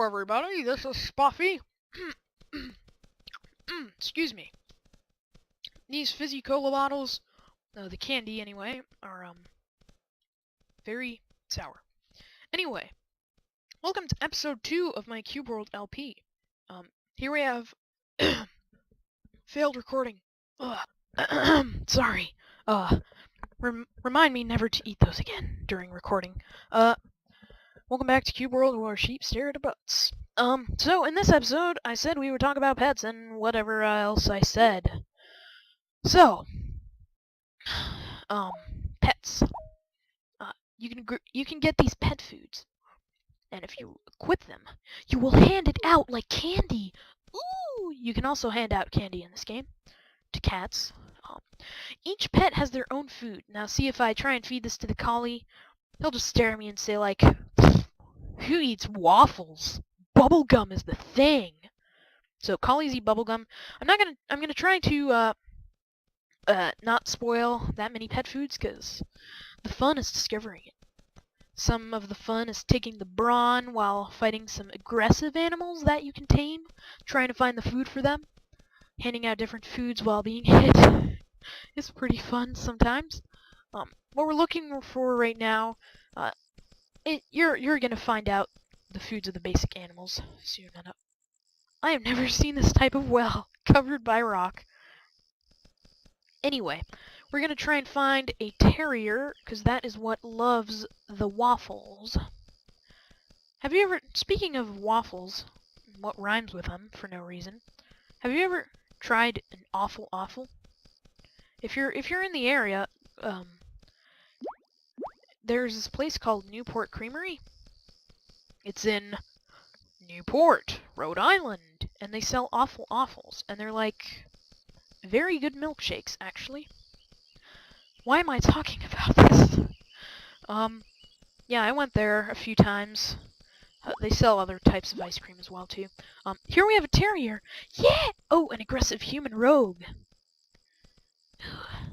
Hello everybody, this is Spoffy. Excuse me. These fizzy cola bottles, the candy anyway, are very sour. Anyway, welcome to episode 2 of my Cubeworld LP. Here we have failed recording. Sorry. Remind me never to eat those again during recording. Welcome back to Cubeworld, where sheep stare at butts. So in this episode, I said we would talk about pets and whatever else I said. So, pets. You can get these pet foods, and if you equip them, you will hand it out like candy. Ooh! You can also hand out candy in this game to cats. Each pet has their own food. Now, see if I try and feed this to the collie, he'll just stare at me and say like, "Who eats waffles? Bubblegum is the thing." So collies eat bubblegum. I'm gonna try to not spoil that many pet foods, because the fun is discovering it. Some of the fun is taking the brawn while fighting some aggressive animals that you can tame, trying to find the food for them, handing out different foods while being hit. It's pretty fun sometimes. What we're looking for right now, you're gonna find out the foods of the basic animals soon enough. I have never seen this type of well covered by rock. Anyway, we're gonna try and find a terrier, because that is what loves the waffles. Have you ever, speaking of waffles, what rhymes with them for no reason, have you ever tried an awful waffle? If you're in the area, there's this place called Newport Creamery. It's in Newport, Rhode Island, and they sell awful waffles, and they're like very good milkshakes, actually. Why am I talking about this? Yeah, I went there a few times. They sell other types of ice cream as well, too. Here we have a terrier. Yeah! Oh, an aggressive human rogue.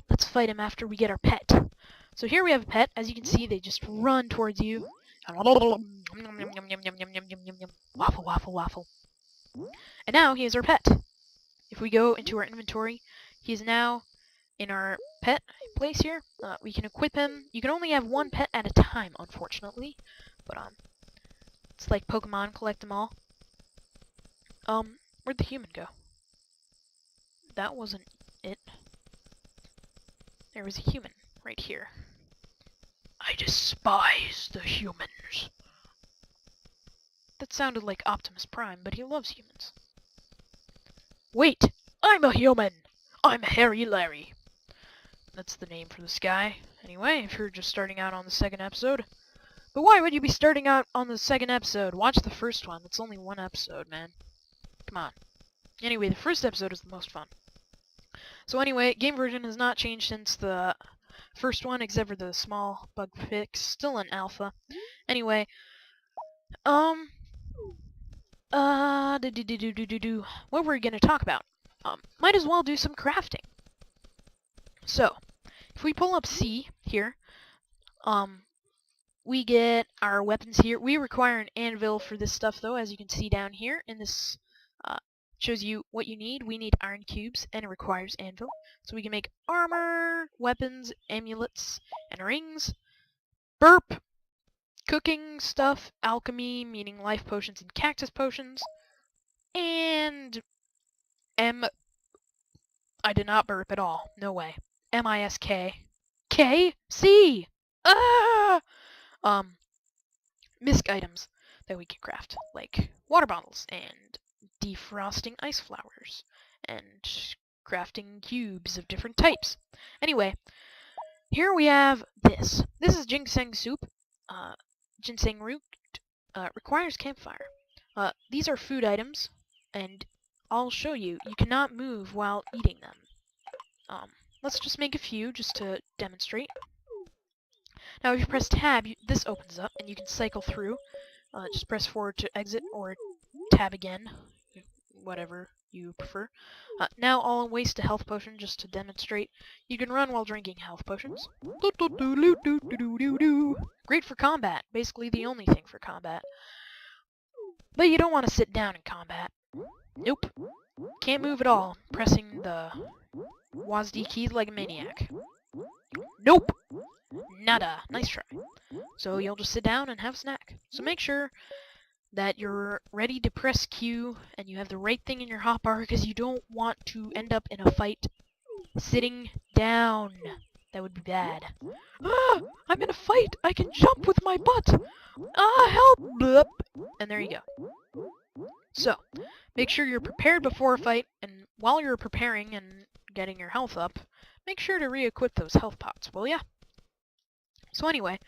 Let's fight him after we get our pet. So here we have a pet. As you can see, they just run towards you. Waffle, waffle, waffle. And now he is our pet. If we go into our inventory, he is now in our pet place here. We can equip him. You can only have one pet at a time, unfortunately. But it's like Pokemon, collect them all. Where'd the human go? That wasn't it. There was a human right here. I despise the humans. That sounded like Optimus Prime, but he loves humans. Wait! I'm a human! I'm Harry Larry. That's the name for this guy. Anyway, if you're just starting out on the second episode. But why would you be starting out on the second episode? Watch the first one. It's only one episode, man. Come on. Anyway, the first episode is the most fun. So anyway, game version has not changed since the first one, except for the small bug fix. Still an alpha. Anyway, what were we gonna talk about? Might as well do some crafting. So, if we pull up C here, we get our weapons here. We require an anvil for this stuff, though, as you can see down here. And this shows you what you need. We need iron cubes, and it requires anvil. So we can make armor, weapons, amulets, and rings. Burp, cooking stuff, alchemy, meaning life potions and cactus potions. And I did not burp at all. No way. M-I-S-K. K-C! Ah! Misc items that we can craft, like water bottles and defrosting ice flowers and crafting cubes of different types. Anyway, here we have this. This is ginseng soup. Ginseng root requires campfire. These are food items, and I'll show you. You cannot move while eating them. Let's just make a few just to demonstrate. Now, if you press tab, this opens up, and you can cycle through. Just press forward to exit, or tab again, whatever you prefer. Now I'll waste a health potion just to demonstrate. You can run while drinking health potions. Great for combat. Basically the only thing for combat. But you don't want to sit down in combat. Nope. Can't move at all, pressing the WASD keys like a maniac. Nope! Nada. Nice try. So you'll just sit down and have a snack. So make sure that you're ready to press Q and you have the right thing in your hotbar because you don't want to end up in a fight sitting down. That would be bad. Ah! I'm in a fight! I can jump with my butt! Ah, help! Blup. And there you go. So, make sure you're prepared before a fight, and while you're preparing and getting your health up, make sure to re-equip those health pots, will ya? So anyway,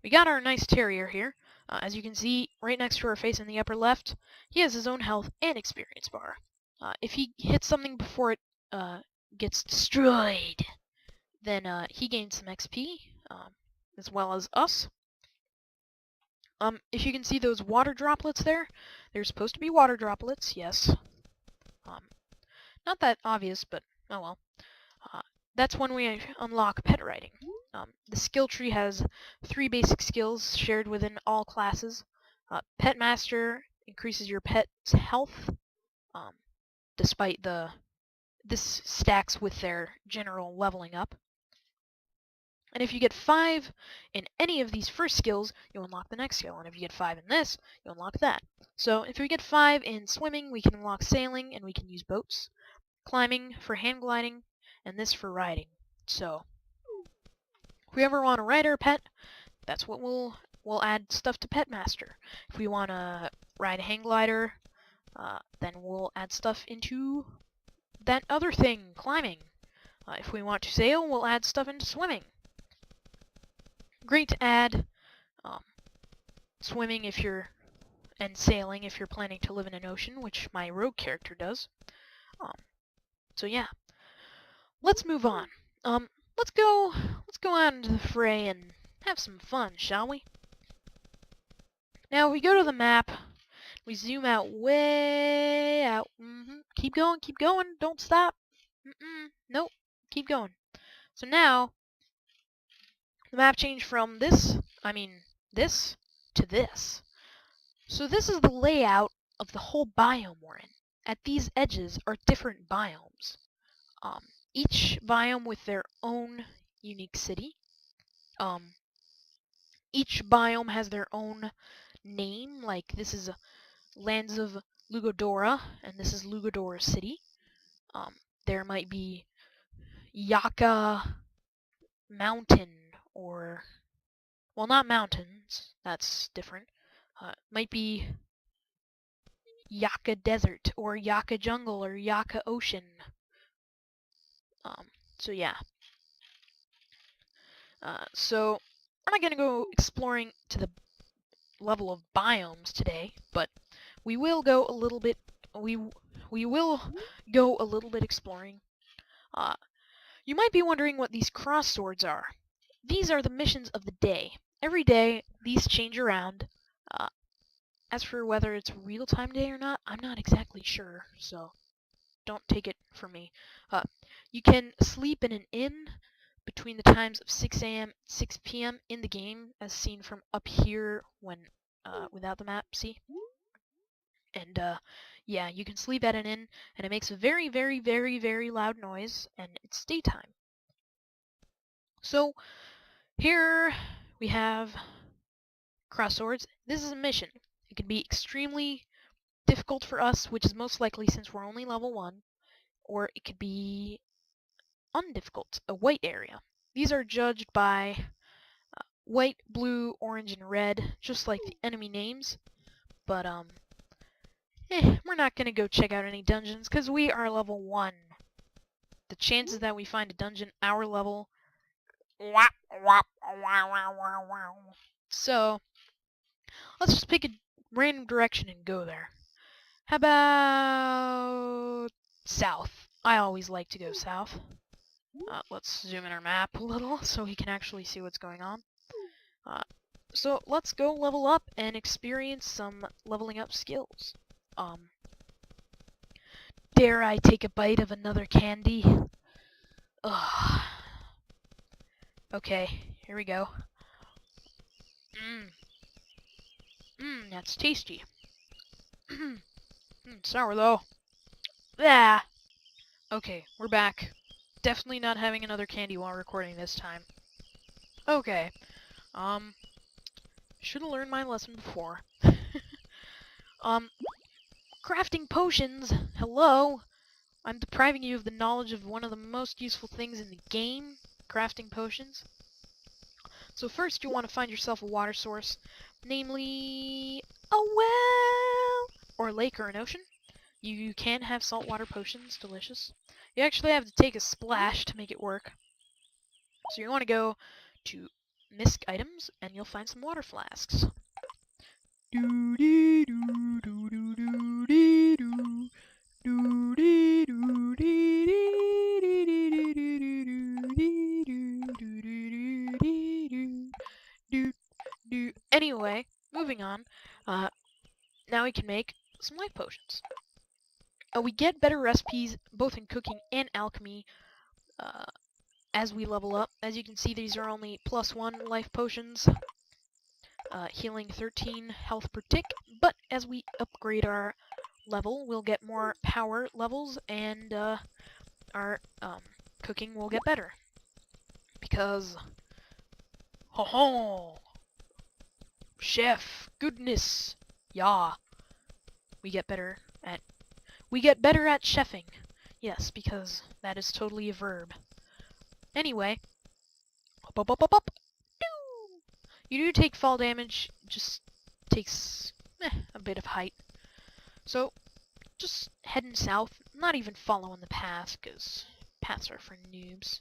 we got our nice terrier here. As you can see, right next to our face in the upper left, he has his own health and experience bar. If he hits something before it gets destroyed, then he gains some XP, as well as us. If you can see those water droplets there, they're supposed to be water droplets, yes. Not that obvious, but oh well. That's when we unlock pet riding. The skill tree has 3 basic skills shared within all classes. Pet Master increases your pet's health, despite this stacks with their general leveling up. And if you get 5 in any of these first skills, you'll unlock the next skill. And if you get 5 in this, you'll unlock that. So if we get 5 in swimming, we can unlock sailing, and we can use boats. Climbing for hand gliding, and this for riding. So, if we ever want to ride our pet, that's what we'll add stuff to Pet Master. If we want to ride a hang glider, then we'll add stuff into that other thing, climbing. If we want to sail, we'll add stuff into swimming. Great to add swimming and sailing if you're planning to live in an ocean, which my rogue character does. So yeah, let's move on. Let's go out into the fray and have some fun, shall we? Now, if we go to the map, we zoom out way out. Keep going, don't stop. Nope, keep going. So now, the map changed from this to this. So this is the layout of the whole biome we're in. At these edges are different biomes. Each biome with their own unique city. Each biome has their own name, like this is Lands of Lugodora, and this is Lugodora City. There might be Yaka Mountain, or, well, not mountains, that's different. Might be Yaka Desert, or Yaka Jungle, or Yaka Ocean. So yeah. So we're not gonna go exploring to the level of biomes today, but we will go a little bit. We will go a little bit exploring. You might be wondering what these cross swords are. These are the missions of the day. Every day, these change around. As for whether it's real-time day or not, I'm not exactly sure, so don't take it from me. You can sleep in an inn between the times of 6 a.m. and 6 p.m. in the game, as seen from up here when without the map, see? And yeah, you can sleep at an inn, and it makes a very, very, very, very loud noise, and it's daytime. So here we have cross swords. This is a mission. It can be extremely difficult for us, which is most likely since we're only level 1, or it could be undifficult, a white area. These are judged by white, blue, orange, and red, just like the enemy names. But we're not gonna go check out any dungeons because we are level 1. The chances that we find a dungeon our level, so let's just pick a random direction and go there. How about south? I always like to go south. Let's zoom in our map a little so we can actually see what's going on. So let's go level up and experience some leveling up skills. Dare I take a bite of another candy? Ugh. Okay, here we go. That's tasty. Sour though. Ah. Okay, we're back. Definitely not having another candy while recording this time. Okay. Should have learned my lesson before. Crafting potions. Hello. I'm depriving you of the knowledge of one of the most useful things in the game, crafting potions. So first you want to find yourself a water source, namely a well, or a lake or an ocean. You can have saltwater potions, delicious. You actually have to take a splash to make it work. So you want to go to misc items, and you'll find some water flasks. Anyway, moving on. Now we can make some life potions. We get better recipes both in cooking and alchemy as we level up. As you can see, these are only +1 life potions, healing 13 health per tick, but as we upgrade our level, we'll get more power levels, and our cooking will get better. Because, ho-ho! Chef, goodness, yeah. We get better at chefing. Yes, because that is totally a verb. Anyway, up. You do take fall damage, just takes a bit of height. So, just heading south, not even following the path, because paths are for noobs.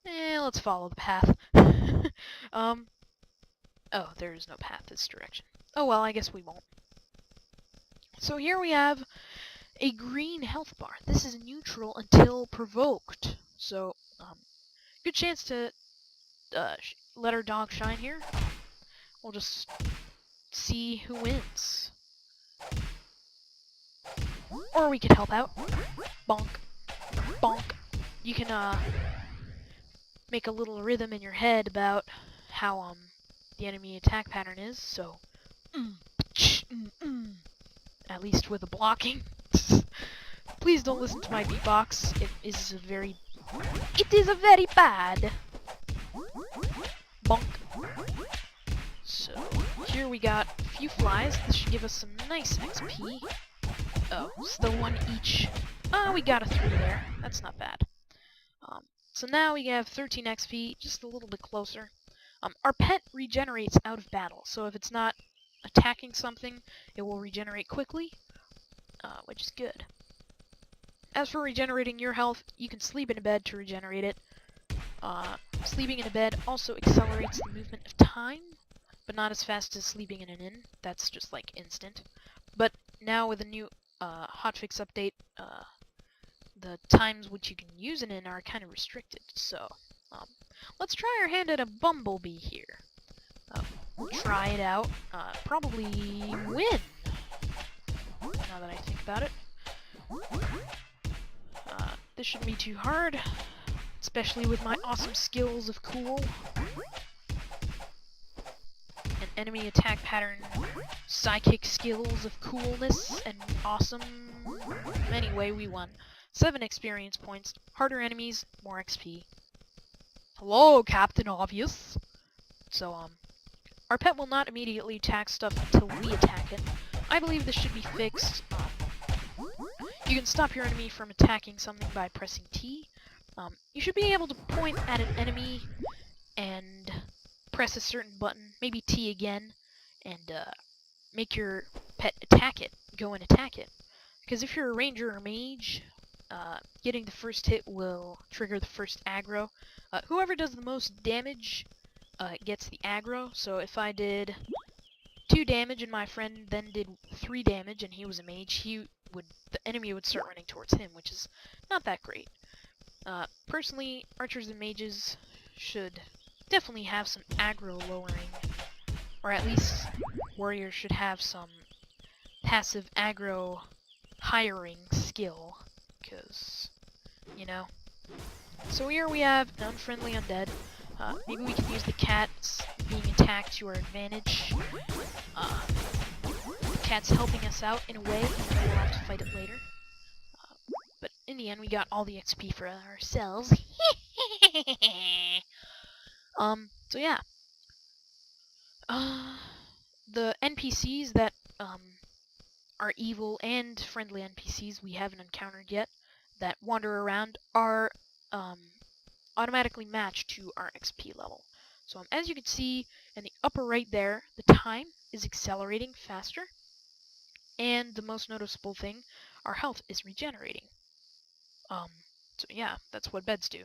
Let's follow the path. Oh, there is no path this direction. Oh well, I guess we won't. So here we have a green health bar. This is neutral until provoked. So, good chance to let our dog shine here. We'll just see who wins. Or we can help out. Bonk. Bonk. You can, make a little rhythm in your head about how, the enemy attack pattern is, so... At least with the blocking. Please don't listen to my beatbox. It is a very bad. Bonk. So, here we got a few flies. This should give us some nice XP. Oh, still 1 each. We got a 3 there. That's not bad. So now we have 13 XP, just a little bit closer. Our pet regenerates out of battle, so if it's not attacking something, it will regenerate quickly, which is good. As for regenerating your health, you can sleep in a bed to regenerate it. Sleeping in a bed also accelerates the movement of time, but not as fast as sleeping in an inn. That's just like instant. But now with a new hotfix update, the times which you can use an inn are kind of restricted. So let's try our hand at a bumblebee here. We'll try it out. Probably win. Now that I think about it. This shouldn't be too hard, especially with my awesome skills of cool. And enemy attack pattern, psychic skills of coolness, and awesome. Anyway, we won. 7 experience points, harder enemies, more XP. Hello, Captain Obvious. So, our pet will not immediately attack stuff until we attack it. I believe this should be fixed. You can stop your enemy from attacking something by pressing T. You should be able to point at an enemy and press a certain button, maybe T again, and make your pet attack it, go and attack it. Because if you're a ranger or mage, getting the first hit will trigger the first aggro. Whoever does the most damage gets the aggro, so if I did 2 damage and my friend then did 3 damage and he was a mage, the enemy would start running towards him, which is not that great. Personally, archers and mages should definitely have some aggro lowering, or at least warriors should have some passive aggro hiring skill, because, you know. So here we have an unfriendly undead. Maybe we can use the cats being attacked to our advantage. cat's helping us out in a way, even though we'll have to fight it later. But in the end, we got all the XP for ourselves. So yeah. The NPCs that are evil and friendly NPCs we haven't encountered yet that wander around are automatically matched to our XP level. So as you can see in the upper right there, the time is accelerating faster, and the most noticeable thing, our health is regenerating. So yeah, that's what beds do.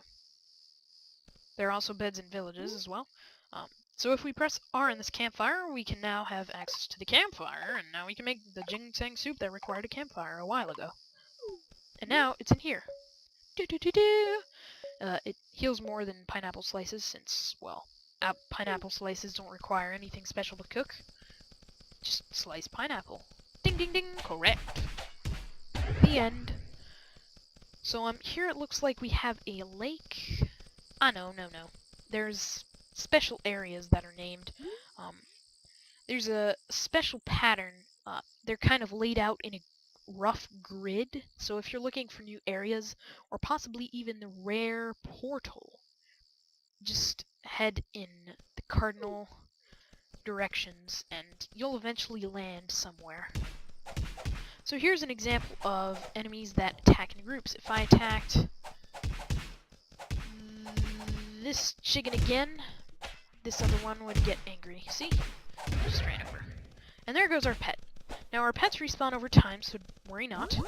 There are also beds in villages as well. So if we press R in this campfire, we can now have access to the campfire, and now we can make the ginseng soup that required a campfire a while ago. And now it's in here. It heals more than pineapple slices since, well, pineapple slices don't require anything special to cook. Just slice pineapple. Ding ding ding, correct. The end. So here it looks like we have a lake. No. There's special areas that are named. There's a special pattern. They're kind of laid out in a rough grid, so if you're looking for new areas, or possibly even the rare portal, just head in the cardinal directions, and you'll eventually land somewhere. So here's an example of enemies that attack in groups. If I attacked this chicken again, this other one would get angry. See? Just ran over. And there goes our pet. Now our pets respawn over time, so worry not.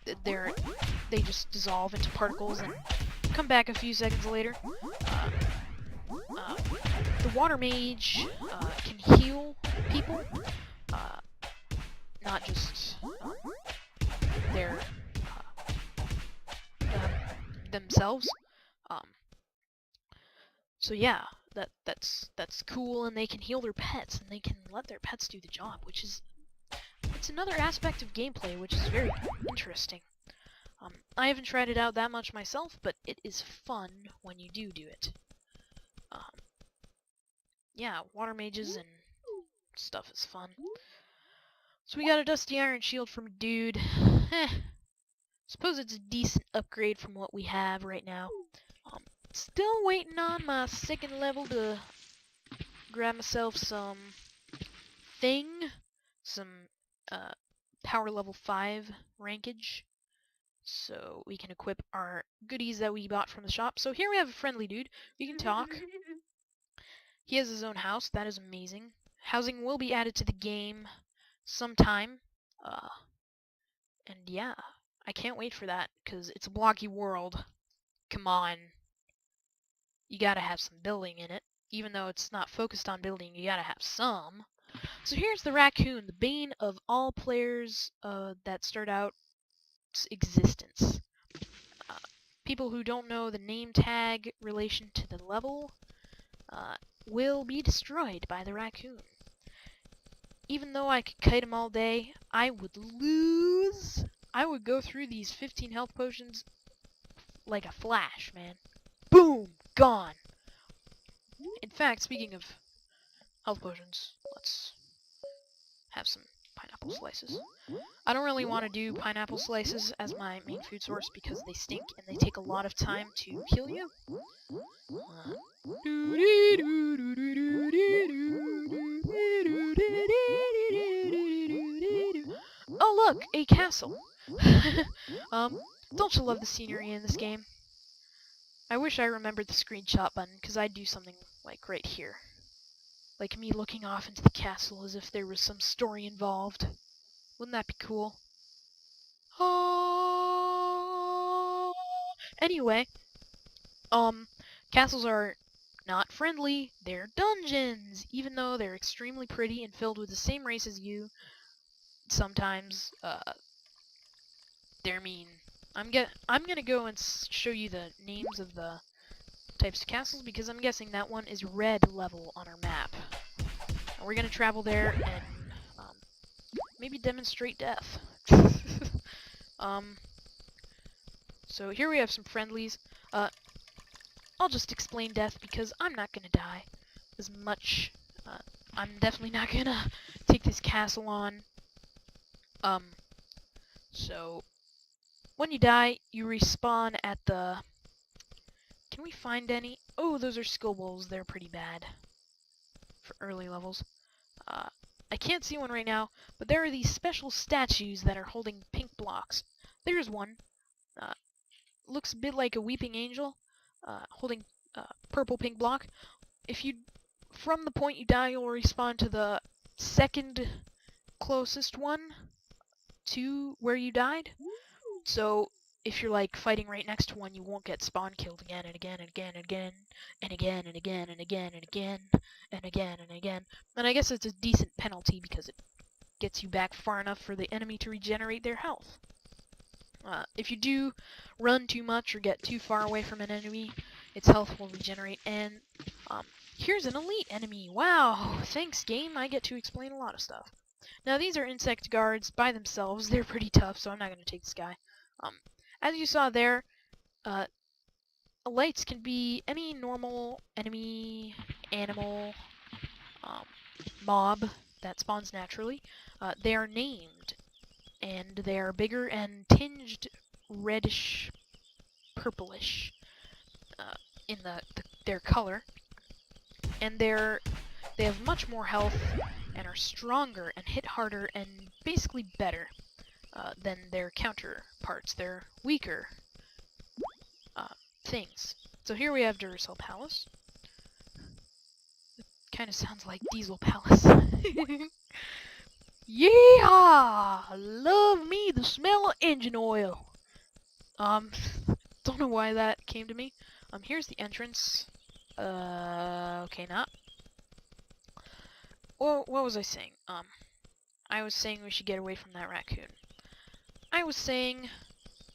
They just dissolve into particles and come back a few seconds later. The water mage can heal people, not just their themselves. So yeah, that's cool, and they can heal their pets, and they can let their pets do the job, which is it's another aspect of gameplay which is very interesting. I haven't tried it out that much myself, but it is fun when you do it. Yeah, water mages and stuff is fun. So we got a dusty iron shield from a dude. Suppose it's a decent upgrade from what we have right now. Still waiting on my second level to grab myself some power level 5 rankage, so we can equip our goodies that we bought from the shop. So here we have a friendly dude. We can talk. He has his own house. That is amazing. Housing will be added to the game sometime. And yeah, I can't wait for that, because it's a blocky world. Come on. You gotta have some building in it. Even though it's not focused on building, you gotta have some. So here's the raccoon, the bane of all players that start out existence. People who don't know the name tag relation to the level will be destroyed by the raccoon. Even though I could kite him all day, I would lose. I would go through these 15 health potions like a flash, man. Boom! Gone! In fact, speaking of health potions, let's have some pineapple slices. I don't really want to do pineapple slices as my main food source because they stink and they take a lot of time to heal you. Oh look, a castle. Don't you love the scenery in this game? I wish I remembered the screenshot button, because I'd do something like right here. Like me looking off into the castle as if there was some story involved. Wouldn't that be cool? Oh. Anyway, castles are not friendly. They're dungeons, even though they're extremely pretty and filled with the same race as you. Sometimes, they're mean. I'm gonna go and show you the names of the types of castles, because I'm guessing that one is red level on our map. And we're gonna travel there and maybe demonstrate death. So here we have some friendlies. I'll just explain death because I'm not gonna die as much. I'm definitely not gonna take this castle on. So when you die, you respawn at the... Can we find any? Oh, those are skill bowls. They're pretty bad for early levels. I can't see one right now, but there are these special statues that are holding pink blocks. There's one. Looks a bit like a weeping angel, holding purple pink block. If you, from the point you die, you'll respawn to the second closest one to where you died. So if you're like fighting right next to one, you won't get spawn killed again and again and again and again and again and again and again and again and again and again. And I guess it's a decent penalty because it gets you back far enough for the enemy to regenerate their health. If you do run too much or get too far away from an enemy, its health will regenerate. And here's an elite enemy. Wow, thanks game, I get to explain a lot of stuff. Now these are insect guards by themselves. They're pretty tough, so I'm not going to take this guy. As you saw there, elites can be any normal enemy, animal, mob that spawns naturally. They are named, and they are bigger and tinged reddish, purplish in their color. And they have much more health and are stronger and hit harder and basically better than their counterparts. They're weaker things. So here we have Duracell Palace. It kind of sounds like Diesel Palace. Yeehaw! Love me the smell of engine oil. Don't know why that came to me. Here's the entrance. Okay, not. Well, what was I saying? I was saying we should get away from that raccoon. I was saying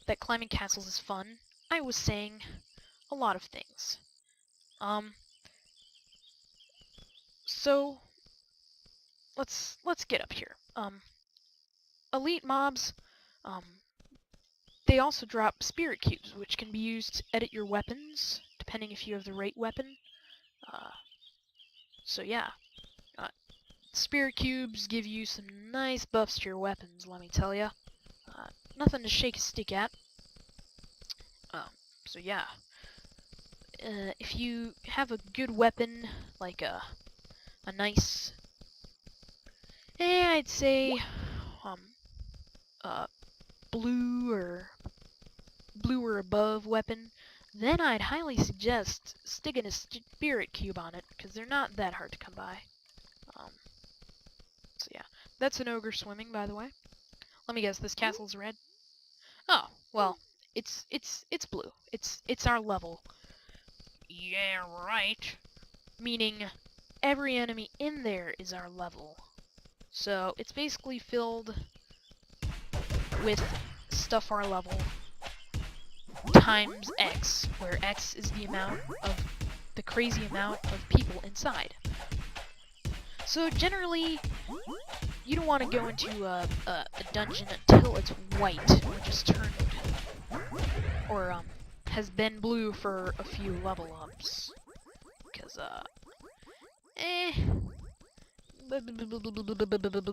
that climbing castles is fun. I was saying a lot of things. So let's get up here. Elite mobs, they also drop spirit cubes, which can be used to edit your weapons, depending if you have the right weapon. So yeah. Spirit cubes give you some nice buffs to your weapons, let me tell ya. Nothing to shake a stick at. So yeah. If you have a good weapon, like a nice, I'd say, blue or above weapon, then I'd highly suggest sticking a spirit cube on it, because they're not that hard to come by. So yeah, that's an ogre swimming, by the way. Let me guess, this castle's red? Oh, well, it's blue. It's our level. Yeah, right. Meaning, every enemy in there is our level. So, it's basically filled with stuff our level times X, where X is the crazy amount of people inside. So generally, you don't want to go into a dungeon until it's white, or just turned, or has been blue for a few level ups. Because,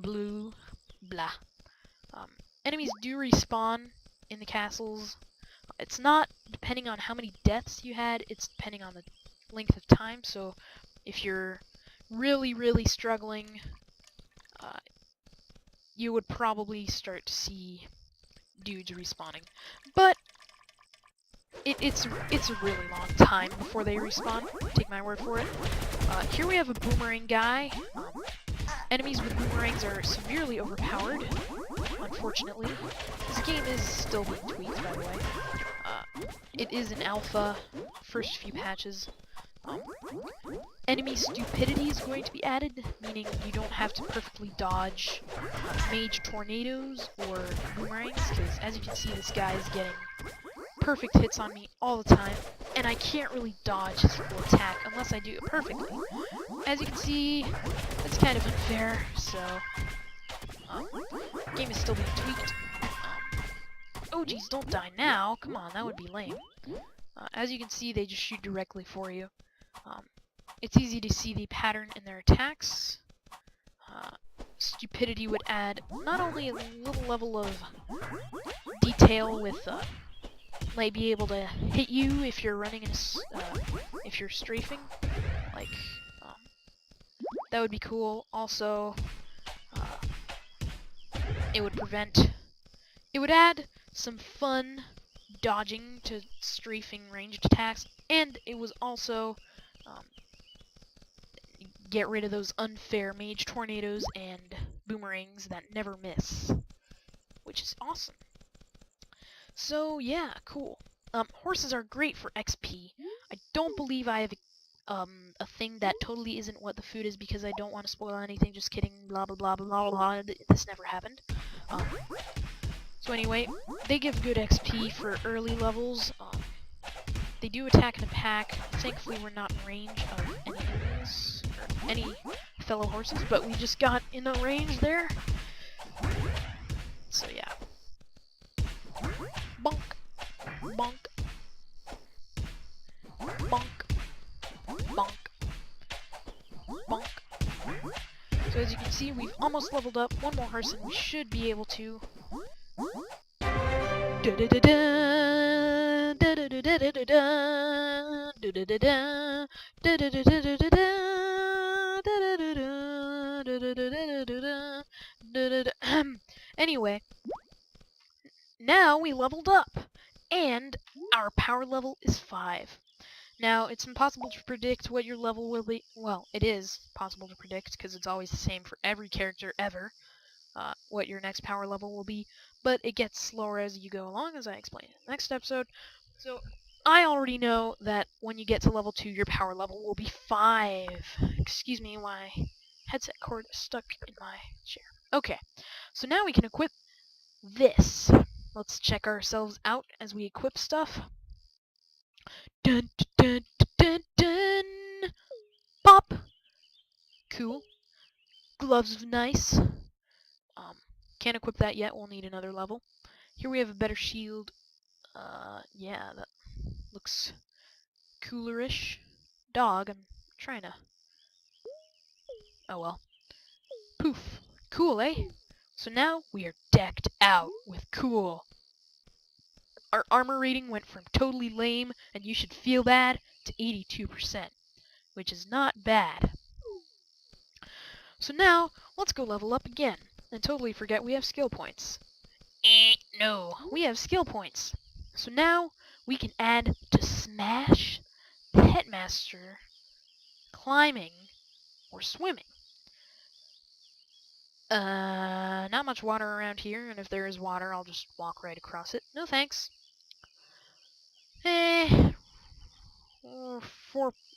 blue, blah. Enemies do respawn in the castles. It's not depending on how many deaths you had, it's depending on the length of time. So if you're really struggling, you would probably start to see dudes respawning. But it's a really long time before they respawn, take my word for it. Here we have a boomerang guy. Enemies with boomerangs are severely overpowered, unfortunately. This game is still being tweaked, by the way. It is an alpha, first few patches. Enemy stupidity is going to be added, meaning you don't have to perfectly dodge mage tornadoes or boomerangs, because as you can see, this guy is getting perfect hits on me all the time, and I can't really dodge his full attack unless I do it perfectly. As you can see, it's kind of unfair, so the game is still being tweaked. Oh geez, don't die now, come on, that would be lame. As you can see, they just shoot directly for you. It's easy to see the pattern in their attacks. stupidity would add not only a little level of detail with might be able to hit you if you're running in if you're strafing, like that would be cool. Also, it would add some fun dodging to strafing ranged attacks, and it was also get rid of those unfair mage tornadoes and boomerangs that never miss, which is awesome. So yeah, cool. Horses are great for XP. I don't believe I have a thing that totally isn't what the food is because I don't want to spoil anything. Just kidding. Blah blah blah blah blah blah. This never happened. So anyway, they give good XP for early levels. They do attack in a pack. Thankfully, we're not in range of any enemies or any fellow horses, but we just got in the range there. So yeah. Bonk, bonk, bonk, bonk, bonk. So as you can see, we've almost leveled up. One more horse and we should be able to... Anyway, now we leveled up, and our power level is 5. Now, it's impossible to predict what your level will be. Well, it is possible to predict, because it's always the same for every character ever, what your next power level will be, but it gets slower as you go along, as I explained in the next episode. So, I already know that when you get to level 2, your power level will be 5. Excuse me, my headset cord is stuck in my chair. Okay, so now we can equip this. Let's check ourselves out as we equip stuff. Dun dun dun dun dun! Pop! Cool. Gloves, nice. Can't equip that yet, we'll need another level. Here we have a better shield. Yeah, that looks coolerish. Dog, I'm trying to... Oh well. Poof. Cool, eh? So now we are decked out with cool. Our armor rating went from totally lame, and you should feel bad, to 82%, which is not bad. So now, let's go level up again, and totally forget we have skill points. No, we have skill points. So now, we can add to Smash, Petmaster, Climbing, or Swimming. Not much water around here, and if there is water, I'll just walk right across it. No thanks.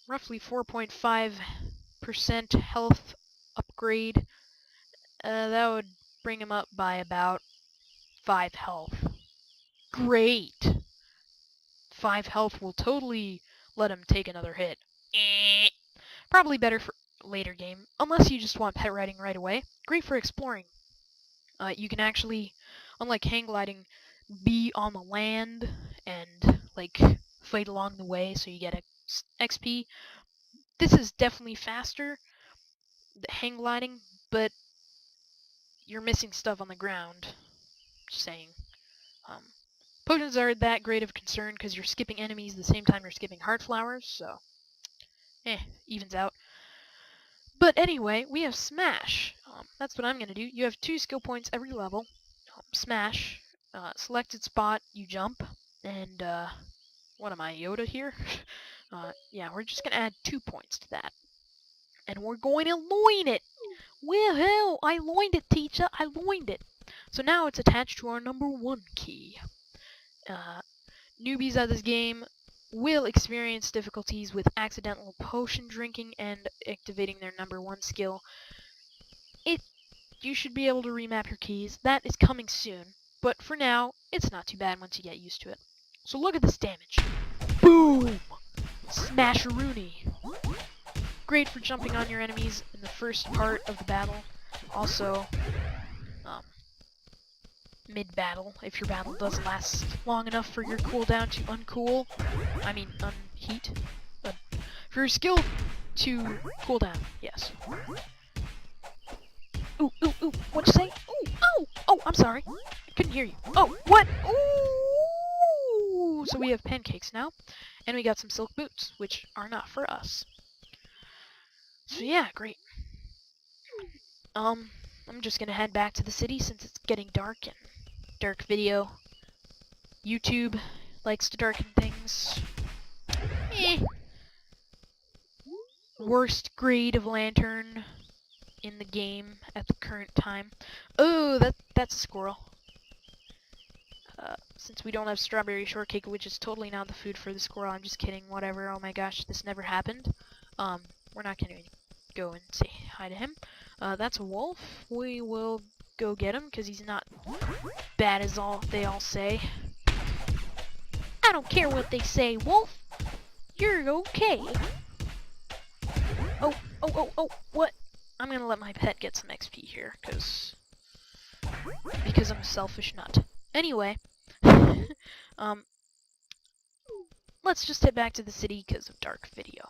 Roughly 4.5% health upgrade. That would bring him up by about 5 health. Great! 5 health will totally let him take another hit. Probably better for later game, unless you just want pet riding right away. Great for exploring. You can actually, unlike hang gliding, be on the land and, like, fight along the way so you get XP. This is definitely faster, the hang gliding, but you're missing stuff on the ground. Just saying. Potions aren't that great of concern because you're skipping enemies the same time you're skipping heart flowers, so evens out. But anyway, we have Smash. That's what I'm going to do. You have 2 skill points every level. Smash. Selected spot, you jump. And, what am I, Yoda here? Yeah, we're just going to add 2 points to that. And we're going to loin it! Woohoo! I loined it, teacher! I loined it! So now it's attached to our number 1 key. Newbies at this game will experience difficulties with accidental potion drinking and activating their number 1 skill. You should be able to remap your keys. That is coming soon. But for now, it's not too bad once you get used to it. So look at this damage. Boom! Smash-a-rooney. Great for jumping on your enemies in the first part of the battle. Also, mid-battle, if your battle does last long enough for your cooldown to uncool. I mean, unheat. For your skill to cool down, yes. Ooh, ooh, ooh. What'd you say? Ooh, oh, oh, I'm sorry. I couldn't hear you. Oh, what? Ooh. So we have pancakes now, and we got some silk boots, which are not for us. So yeah, great. I'm just gonna head back to the city since it's getting dark, and dark video. YouTube likes to darken things. Eh. Worst grade of lantern in the game at the current time. Oh, that's a squirrel. Since we don't have strawberry shortcake, which is totally not the food for the squirrel, I'm just kidding, whatever, oh my gosh, this never happened. We're not gonna go and say hi to him. That's a wolf. We will go get him, because he's not bad as they all say. I don't care what they say, wolf! You're okay! Oh, oh, oh, oh, what? I'm gonna let my pet get some XP here, because I'm a selfish nut. Anyway, let's just head back to the city because of dark video.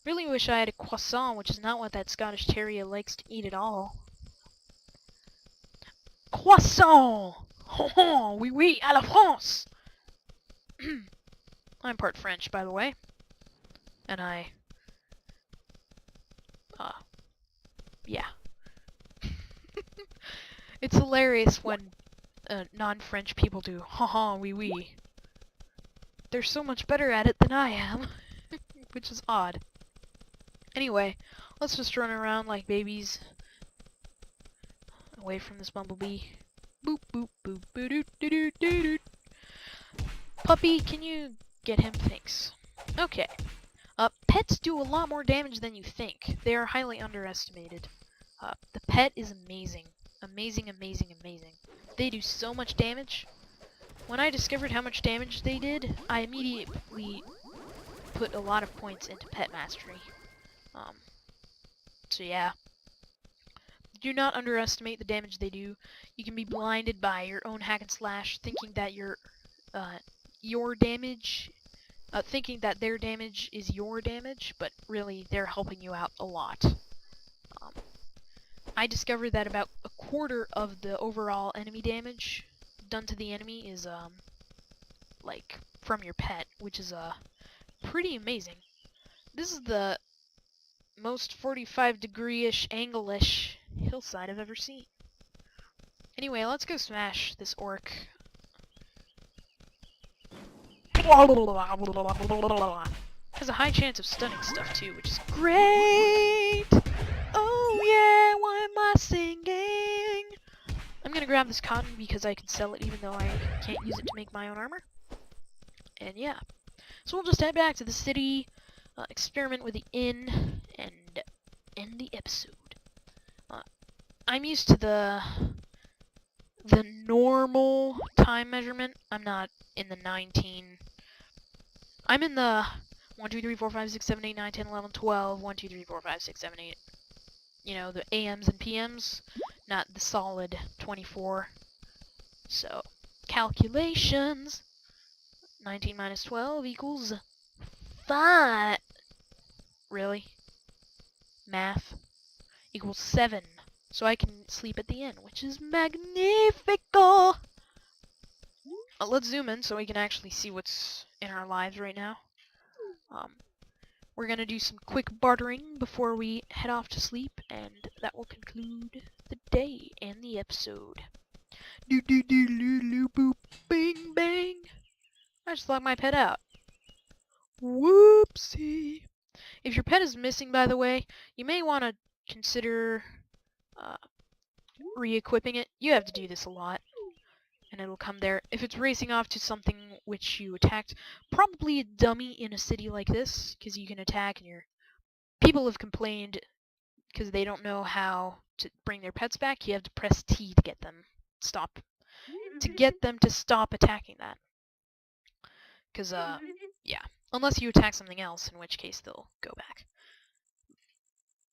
Really wish I had a croissant, which is not what that Scottish Terrier likes to eat at all. Croissant! Ho ho! Oui oui, à la France! I'm part French, by the way. And yeah. It's hilarious when non-French people do haha, oui oui. They're so much better at it than I am, which is odd. Anyway, let's just run around like babies, away from this bumblebee. Boop boop boop boo doo doo doo doo doo. Puppy, can you get him? Thanks. Okay. Pets do a lot more damage than you think. They are highly underestimated. The pet is amazing. Amazing, amazing, amazing. They do so much damage. When I discovered how much damage they did, I immediately put a lot of points into pet mastery. So yeah. Do not underestimate the damage they do. You can be blinded by your own hack and slash, thinking that your damage, thinking that their damage is your damage, but really they're helping you out a lot. I discovered that about a quarter of the overall enemy damage done to the enemy is like from your pet, which is pretty amazing. This is the most 45-degree-ish angle-ish hillside I've ever seen. Anyway, let's go smash this orc. Has a high chance of stunning stuff too, which is great! Oh yeah, why am I singing? I'm gonna grab this cotton because I can sell it even though I can't use it to make my own armor. And yeah. So we'll just head back to the city, experiment with the inn, and end the episode. I'm used to the normal time measurement. I'm not in the 19. I'm in the 1, 2, 3, 4, 5, 6, 7, 8, 9, 10, 11, 12, 1, 2, 3, 4, 5, 6, 7, 8. You know, the AMs and PMs, not the solid 24. So, calculations. 19 minus 12 equals 5. Really? Math equals 7. So I can sleep at the inn, which is magnifico! Let's zoom in so we can actually see what's in our lives right now. We're gonna do some quick bartering before we head off to sleep, and that will conclude the day and the episode. Do do do loo loo boop bing bang. I just locked my pet out. Whoopsie. If your pet is missing, by the way, you may want to consider re-equipping it. You have to do this a lot, and it'll come there. If it's racing off to something which you attacked, probably a dummy in a city like this, because you can attack and your people have complained because they don't know how to bring their pets back. You have to press T to get them to stop attacking that. Because yeah, unless you attack something else, in which case they'll go back.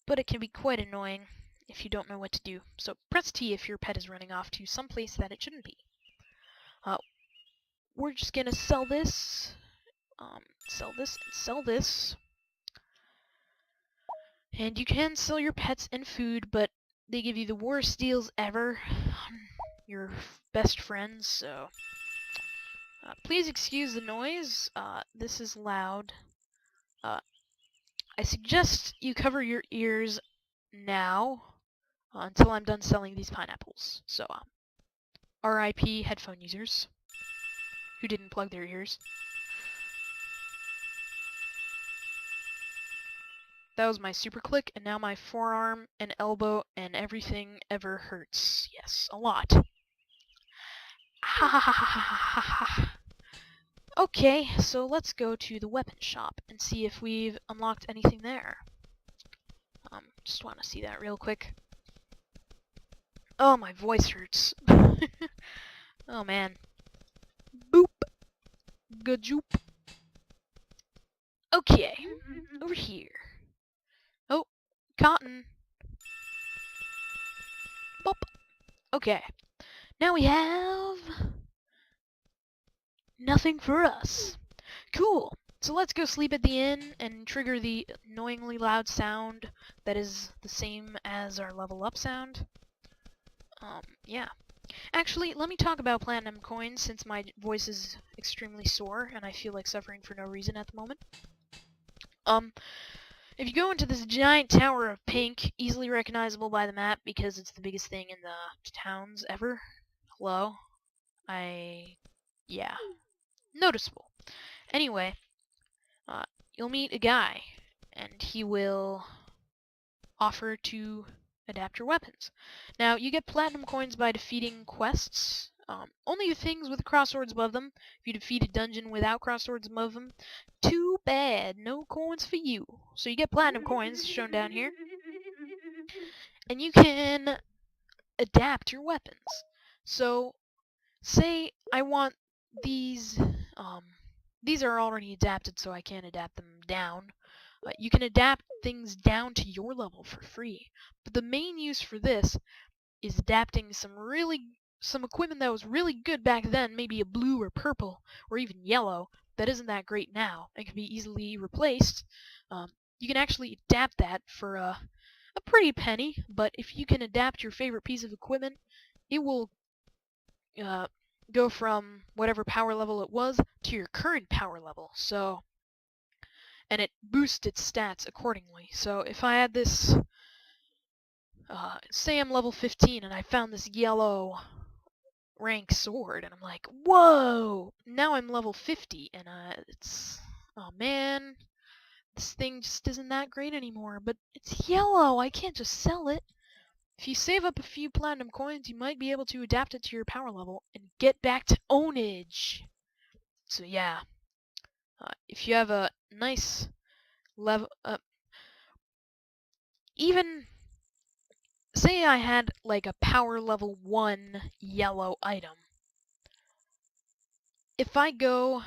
But it can be quite annoying if you don't know what to do. So press T if your pet is running off to some place that it shouldn't be. We're just gonna sell this, sell this, and sell this. And you can sell your pets and food, but they give you the worst deals ever on your best friends, so please excuse the noise. This is loud. I suggest you cover your ears now until I'm done selling these pineapples. So, RIP headphone users who didn't plug their ears. That was my super click, and now my forearm and elbow and everything ever hurts. Yes, a lot. Ha ha ha ha ha ha ha. Okay, so let's go to the weapon shop and see if we've unlocked anything there. Just want to see that real quick. Oh, my voice hurts. Oh man. Boop. Gajoop. Okay, over here. Oh, cotton. Bop. Okay, now we have nothing for us. Cool. So let's go sleep at the inn and trigger the annoyingly loud sound that is the same as our level up sound. Yeah. Actually, let me talk about platinum coins since my voice is extremely sore and I feel like suffering for no reason at the moment. If you go into this giant tower of pink, easily recognizable by the map because it's the biggest thing in the towns ever. Hello? Yeah. Noticeable. Anyway, you'll meet a guy, and he will offer to adapt your weapons. Now, you get platinum coins by defeating quests. Only the things with crosswords above them. If you defeat a dungeon without crosswords above them, too bad, no coins for you. So you get platinum coins, shown down here, and you can adapt your weapons. So, say I want these, these are already adapted, so I can't adapt them down. You can adapt things down to your level for free. But the main use for this is adapting some equipment that was really good back then, maybe a blue or purple or even yellow, that isn't that great now and can be easily replaced. You can actually adapt that for a pretty penny, but if you can adapt your favorite piece of equipment, it will go from whatever power level it was to your current power level. So, and it boosts its stats accordingly. So if I had this, say I'm level 15 and I found this yellow rank sword and I'm like, whoa! Now I'm level 50 and oh man, this thing just isn't that great anymore, but it's yellow, I can't just sell it. If you save up a few platinum coins, you might be able to adapt it to your power level and get back to ownage. So yeah, if you have a nice level, even say I had like a power level 1 yellow item. If I go,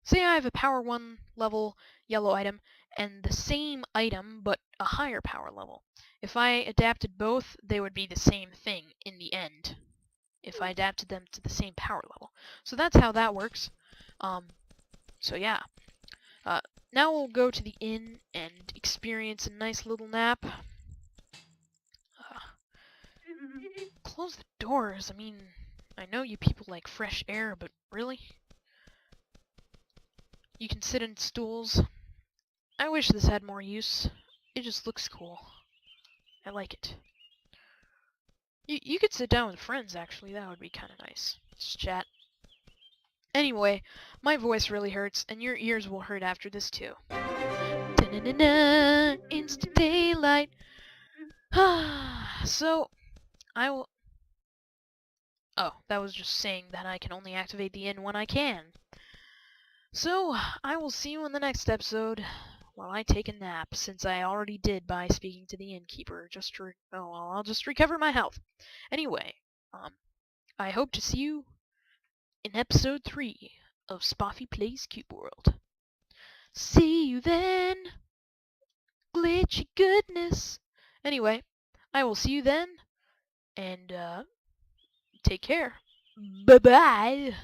say I have a power 1 level yellow item and the same item but a higher power level. If I adapted both, they would be the same thing in the end. If I adapted them to the same power level. So that's how that works. So yeah. Now we'll go to the inn and experience a nice little nap. Close the doors. I mean, I know you people like fresh air, but really? You can sit in stools. I wish this had more use. It just looks cool. I like it. You could sit down with friends, actually. That would be kind of nice. Just chat. Anyway, my voice really hurts, and your ears will hurt after this, too. Da-na-na-na, instant daylight. So, I will... Oh, that was just saying that I can only activate the inn when I can. So, I will see you in the next episode while I take a nap, since I already did by speaking to the innkeeper, I'll just recover my health. Anyway, I hope to see you in episode 3 of Spoffy Plays Cubeworld. See you then, glitchy goodness. Anyway, I will see you then, and, take care. Bye-bye.